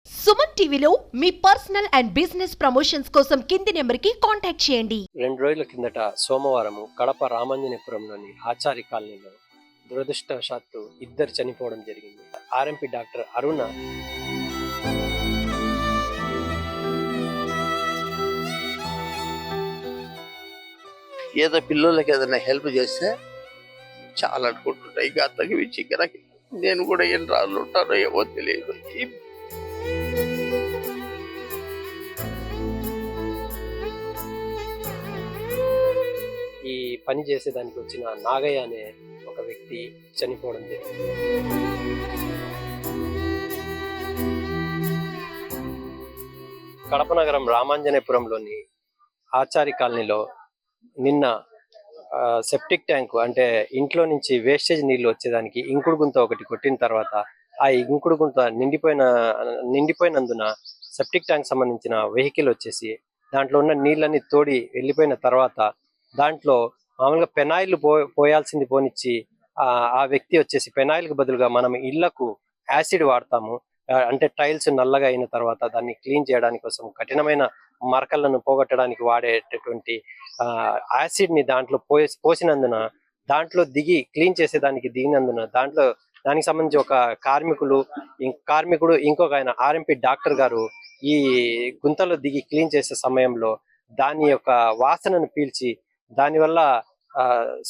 సుమన్ టీవీలో మీ personal and business promotions కోసం కింది నెంబర్కి కాంటాక్ట్ చేయండి. 2 రోజుల కిందట సోమవారం కడప రామాంజనేపురంలోని ఆచారి కాలనీలో దురదృష్టవశాత్తు ఇద్దరు చనిపోవడం జరిగింది. ఆర్ఎంపీ డాక్టర్ అరుణ ఏదో పిల్లలకి ఏదైనా హెల్ప్ చేస్తే చాలా అనుకుంటుంటా. ఇక అంతకు మించి నేను కూడా ఎన్ని రాళ్ళు ఉంటానో ఏమో తెలియదు. ఈ పని చేసేదానికి వచ్చిన నాగయ్య అనే ఒక వ్యక్తి చనిపోవడం జరిగింది. కడప నగరం రామాంజనేపురంలోని ఆచారి కాలనీలో నిన్న సెప్టిక్ ట్యాంకు అంటే ఇంట్లో నుంచి వేస్టేజ్ నీళ్లు వచ్చేదానికి ఇంకుడు గుంత ఒకటి కొట్టిన తర్వాత ఆ ఇంకుడు గుంత నిండిపోయినందున సెప్టిక్ ట్యాంక్ సంబంధించిన వెహికల్ వచ్చేసి దాంట్లో ఉన్న నీళ్ళని తోడి వెళ్ళిపోయిన తర్వాత దాంట్లో మామూలుగా పెనాయిల్ పోయాల్సింది పోనిచ్చి ఆ వ్యక్తి వచ్చేసి పెనాయిల్కి బదులుగా మనం ఇళ్లకు యాసిడ్ వాడతాము, అంటే టైల్స్ నల్లగా అయిన తర్వాత దాన్ని క్లీన్ చేయడానికి కోసం కఠినమైన మరకలను పోగొట్టడానికి వాడేటటువంటి యాసిడ్ ని దాంట్లో పోసినందున దాంట్లో క్లీన్ చేసేదానికి దిగినందున దానికి సంబంధించి ఒక కార్మికుడు ఇంకొక ఆయన ఆర్ఎంపీ డాక్టర్ గారు ఈ గుంతలో దిగి క్లీన్ చేసే సమయంలో దాని యొక్క వాసనను పీల్చి దానివల్ల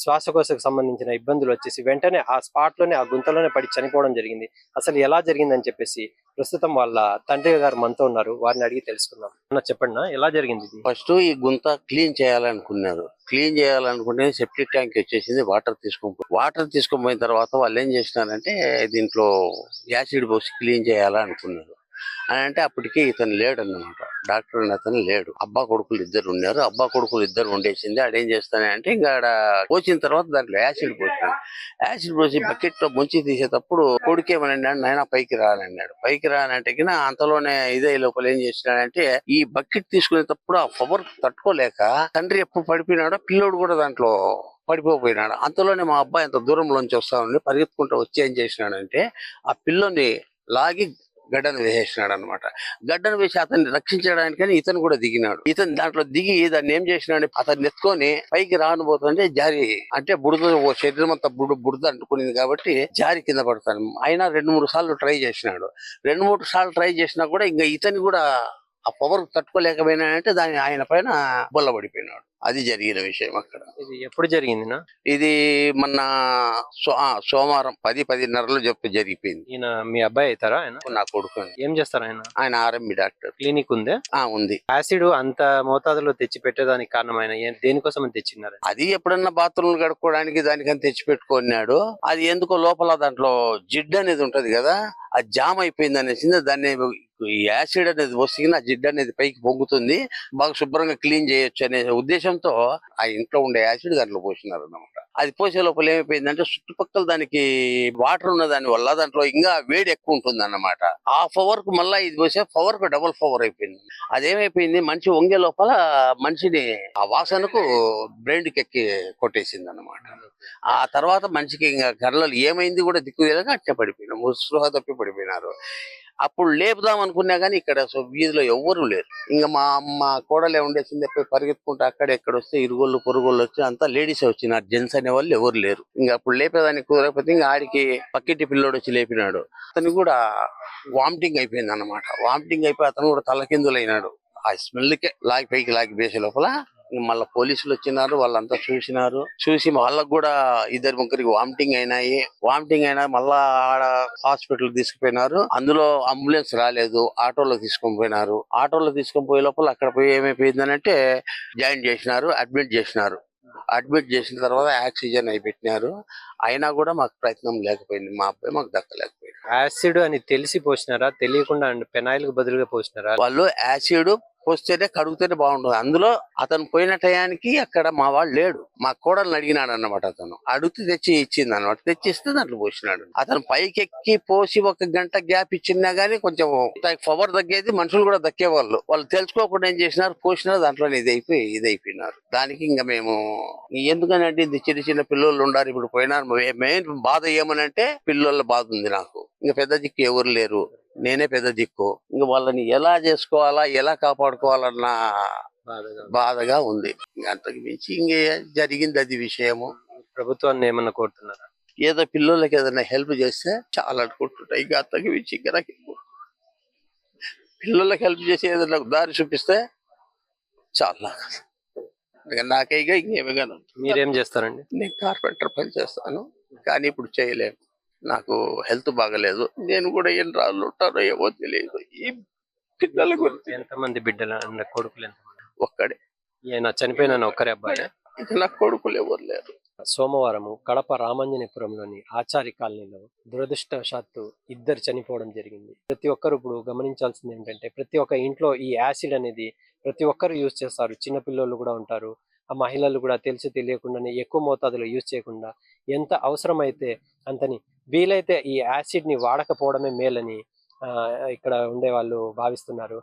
శ్వాసకోశకు సంబంధించిన ఇబ్బందులు వచ్చేసి వెంటనే ఆ స్పాట్ లోనే ఆ గుంతలోనే పడి చనిపోవడం జరిగింది. అసలు ఎలా జరిగిందని చెప్పేసి ప్రస్తుతం వాళ్ళ తండ్రి గారు మనతో ఉన్నారు, వారిని అడిగి తెలుసుకుందాం. చెప్పండి, ఎలా జరిగింది? ఫస్ట్ ఈ గుంత క్లీన్ చేయాలనుకున్నారు. క్లీన్ చేయాలనుకుంటే సెప్టిక్ ట్యాంక్ వచ్చేసింది. వాటర్ తీసుకొని పోయిన తర్వాత వాళ్ళు ఏం చేసినారంటే దీంట్లో యాసిడ్ పోసి క్లీన్ చేయాలనుకున్నారు. అని అంటే అప్పటికి ఇతను లేడు అన్నమాట. డాక్టర్ అనే అతను లేడు. అబ్బా కొడుకులు ఇద్దరు ఉన్నారు. అబ్బా కొడుకులు ఇద్దరు ఉండేసింది. ఆడేం చేస్తానంటే ఇంకా ఆడ పోసిన తర్వాత దాంట్లో యాసిడ్ పోసినాడు. యాసిడ్ పోసి బకెట్ లో ముంచి తీసేటప్పుడు కొడుకేమన్నాడు, నాయన పైకి రానన్నాడు. పైకి రానంటే అంతలోనే ఇదే లోపల ఏం చేసినాడంటే ఈ బకెట్ తీసుకునేటప్పుడు ఆ పవర్ తట్టుకోలేక తండ్రి ఎప్పుడు పడిపోయినాడో పిల్లోడు కూడా దాంట్లో పడిపోయినాడు. అంతలోనే మా అబ్బాయి అంత దూరంలోంచి వస్తా ఉండి పరిగెత్తుకుంటూ వచ్చి ఏం చేసినాడంటే ఆ పిల్లోని లాగి గడ్డను వేసేసినాడు అనమాట. గడ్డను వేసి అతన్ని రక్షించడానికని ఇతను కూడా దిగినాడు. ఇతను దాంట్లో దిగి దాన్ని ఏం చేసినాడు, అతన్ని ఎత్తుకొని పైకి రానుపోతుంటే జారి, అంటే బుడద శరీరం అంతా బుడద అంటుకునింది కాబట్టి జారి కింద పడతాను. అయినా 2-3 సార్లు ట్రై చేసినాడు. 2-3 సార్లు ట్రై చేసినా కూడా ఇంకా ఇతని కూడా ఆ పవర్ తట్టుకోలేకపోయినాడంటే దాని ఆయన పైన బొల్లబడిపోయినాడు. అది జరిగిన విషయం అక్కడ. ఇది ఎప్పుడు జరిగింది? ఇది మొన్న సోమవారం 10-10:30 జరిగిపోయింది. ఈయన మీ అబ్బాయి అవుతారా? ఆయన నా కొడుకు. ఏం చేస్తారు ఆయన ఆర్ఎంపీ డాక్టర్. క్లినిక్ ఉందే? ఉంది. యాసిడ్ అంత మోతాదులో తెచ్చి పెట్టేదానికి కారణమైన దేనికోసం తెచ్చినారు? అది ఎప్పుడన్నా బాత్రూమ్ కడుక్కోవడానికి దానికని తెచ్చి పెట్టుకున్నాడు. అది ఎందుకో లోపల దాంట్లో జిడ్డు అనేది ఉంటది కదా, అది జామ్ అయిపోయింది అనేసి దాన్ని యాసిడ్ అనేది వస్తే ఆ జిడ్డు అనేది పైకి పొంగుతుంది, బాగా శుభ్రంగా క్లీన్ చేయొచ్చు అనే ఉద్దేశంతో ఆ ఇంట్లో ఉండే యాసిడ్ దాంట్లో పోసినారు అన్నమాట. అది పోసే లోపల ఏమైపోయిందంటే చుట్టుపక్కల దానికి వాటర్ ఉన్న దాని వల్ల దాంట్లో ఇంకా వేడి ఎక్కువ ఉంటుంది అన్నమాట. ఆ పవర్ కు మళ్ళా ఇది పోసే పవర్ కు డబుల్ పవర్ అయిపోయింది. అదేమైపోయింది, మనిషి వంగే లోపల మనిషిని ఆ వాసనకు బ్రెయిన్ కి ఎక్కి కొట్టేసింది అన్నమాట. ఆ తర్వాత మనిషికి ఇంకా కర్రలు ఏమైంది కూడా దిక్కు తెలియక అట్టే పడిపోయినారు, స్పృహ తప్పి పడిపోయినారు. అప్పుడు లేపుదాం అనుకున్నా గానీ ఇక్కడ వీధిలో ఎవ్వరు లేరు. ఇంకా మా కోడలే ఉండేసింది, పరిగెత్తుకుంటూ ఎక్కడ వస్తే ఇరుగోళ్ళు పొరుగోళ్ళు వచ్చి అంతా లేడీసే వచ్చినారు, జెంట్స్ అనే వాళ్ళు ఎవరు లేరు. ఇంకా అప్పుడు లేపేదానికి కుదరకపోతే ఇంకా ఆడికి పక్కింటి పిల్లోడు వచ్చి లేపినాడు. అతను కూడా వామిటింగ్ అయిపోయింది అన్నమాట. వామిటింగ్ అయిపోయి అతను కూడా తలకిందులైనాడు. ఆ స్మెల్ కే పైకి లాగి వేసే లోపల మళ్ళీ పోలీసులు వచ్చినారు. వాళ్ళంతా చూసి వాళ్ళకు కూడా 2-3 వామిటింగ్ అయినా మళ్ళా ఆడ హాస్పిటల్ తీసుకుపోయినారు. అందులో అంబులెన్స్ రాలేదు, ఆటోలో తీసుకొని పోయినారు. ఆటోలో తీసుకొని పోయే లోపల అక్కడ పోయి ఏమైపోయిందనంటే జాయిన్ చేసినారు, అడ్మిట్ చేసిన తర్వాత ఆక్సిజన్ అయి పెట్టినారు. అయినా కూడా మాకు ప్రయత్నం లేకపోయింది, మా అబ్బాయి మాకు దక్కలేకపోయింది. యాసిడ్ అని తెలిసి పోసినారా, తెలియకుండా పెనాయిల్ కు బదులుగా పోసినారా? వాళ్ళు యాసిడ్ పోస్తేనే కడుగుతేనే బాగుంటుంది. అందులో అతను పోయిన టయానికి అక్కడ మా వాడు లేడు. మా కోడల్ని అడిగినాడు అన్నమాట. అతను అడిగితే తెచ్చి ఇచ్చింది అన్నమాట. తెచ్చిస్తే దాంట్లో పోసినాడు. అతను పైకెక్కి పోసి 1 గంట గ్యాప్ ఇచ్చినా గానీ కొంచెం పవర్ తగ్గేది, మనుషులు కూడా దక్కేవాళ్ళు. వాళ్ళు తెలుసుకోకుండా ఏం చేసినారు, పోసినారు, దాంట్లో ఇదైపోయినారు. దానికి ఇంకా మేము ఎందుకనంటే ఇది చిన్న పిల్లలు ఉండాలి, ఇప్పుడు పోయినారు. మెయిన్ బాధ ఏమనంటే పిల్లల బాధ ఉంది నాకు. ఇంకా పెద్ద దిక్కు ఎవరు లేరు. నేనే పెద్ద దిక్కు. ఇంక వాళ్ళని ఎలా చేసుకోవాలా, ఎలా కాపాడుకోవాలన్న బాధగా ఉంది. అంతకు మించి ఇంకే జరిగింది అది విషయము. ప్రభుత్వాన్ని ఏమన్నా కోరుతున్నారా? ఏదో పిల్లలకి ఏదైనా హెల్ప్ చేస్తే చాలా అనుకుంటుంటాయి. ఇంకా అంతకు మించి ఇంకా నాకు పిల్లలకి హెల్ప్ చేసి ఏదైనా దారి చూపిస్తే చాలా నాకైగా ఇంకేమీ. మీరేం చేస్తారండి? నేను కార్పెంటర్ పని చేస్తాను, కానీ ఇప్పుడు చేయలేను. నాకు హెల్త్ బాగలేదు. నేను కూడా ఎన్ని రాళ్ళు ఉంటారో ఏమో తెలియదు. ఈ పిల్లల గురించి ఎంతమంది బిడ్డలు కొడుకులు ఎంతమంది? ఒక్కడే. ఈయన చనిపోయిన ఒక్కరే అబ్బాయి. ఇక నా కొడుకులు ఎవరు లేరు. సోమవారం కడప రామాంజనేపురంలోని ఆచారి కాలనీలో దురదృష్టవశాత్తు 2 చనిపోవడం జరిగింది. ప్రతి ఒక్కరు ఇప్పుడు గమనించాల్సింది ఏంటంటే, ప్రతి ఒక్క ఇంట్లో ఈ యాసిడ్ అనేది ప్రతి ఒక్కరు యూజ్ చేస్తారు. చిన్న పిల్లలు కూడా ఉంటారు. ఆ మహిళలు కూడా తెలిసి తెలియకుండానే ఎక్కువ మోతాదులో యూజ్ చేయకుండా ఎంత అవసరమైతే అంతని, వీలైతే ఈ యాసిడ్ ని వాడకపోవడమే మేలని ఇక్కడ ఉండే వాళ్ళు భావిస్తున్నారు.